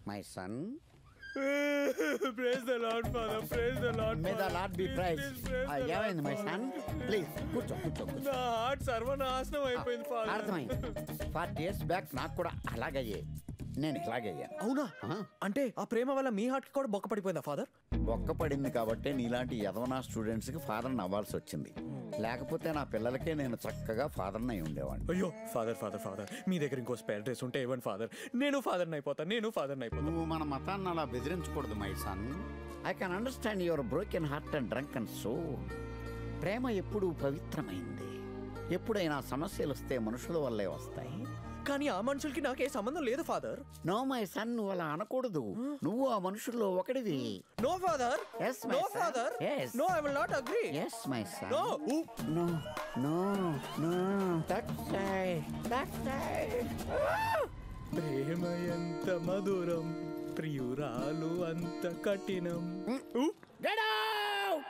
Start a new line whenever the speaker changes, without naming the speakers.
My son.
Praise the Lord, Father. Praise the Lord.
May the Lord be praised. ఏమైంది my son? Please కూర్చో.
నా heart సర్వనాశనం అయిపోయింది father.
అర్థమైంది. 40 years back నాకు కూడా అలాగయ్యే. నేను ఇలాగే అయ్యాను.
అవునా? అంటే ఆ ప్రేమ వల్ల మీ హార్ట్ కి కూడా బొక్క పడిపోయిందా ఫాదర్?
బొక్క పడింది కాబట్టి నీలాంటి యదవనా స్టూడెంట్స్ కి ఫాదర్ అవ్వాల్సి వచ్చింది. లేకపోతే నా పిల్లలకే నేను చక్కగా ఫాదర్ అయి ఉండేవాడిని.
అయ్యో ఫాదర్ మీ దగ్గర ఇంకో స్పేర్ డ్రెస్ ఉంటే ఇవ్వండి ఫాదర్. నేను ఫాదర్ అయిపోతాను.
నువ్వు మన మతాన్ని అలా బెదిరించకూడదు my son. I can understand your broken heart and drunken soul. ప్రేమ ఎప్పుడూ పవిత్రమైంది. ఎప్పుడైనా సమస్యలు వస్తే మనుషుల వల్లే వస్తాయి.
కానీ ఆ మనుషులకి నాకే సంబంధం లేదు ఫాదర్.
నో మై సన్, నువ్వు అలా అనకూడదు. నువ్వు ఆ మనుషుల్లో ఒకటివి.
No father.
Yes, my
no
son.
Father.
Yes.
No, I will not agree.
Yes, my son.
No.
That side.
ప్రేమ ఎంత మధురం, ప్రియురాలు అంత కఠినం.
Get out!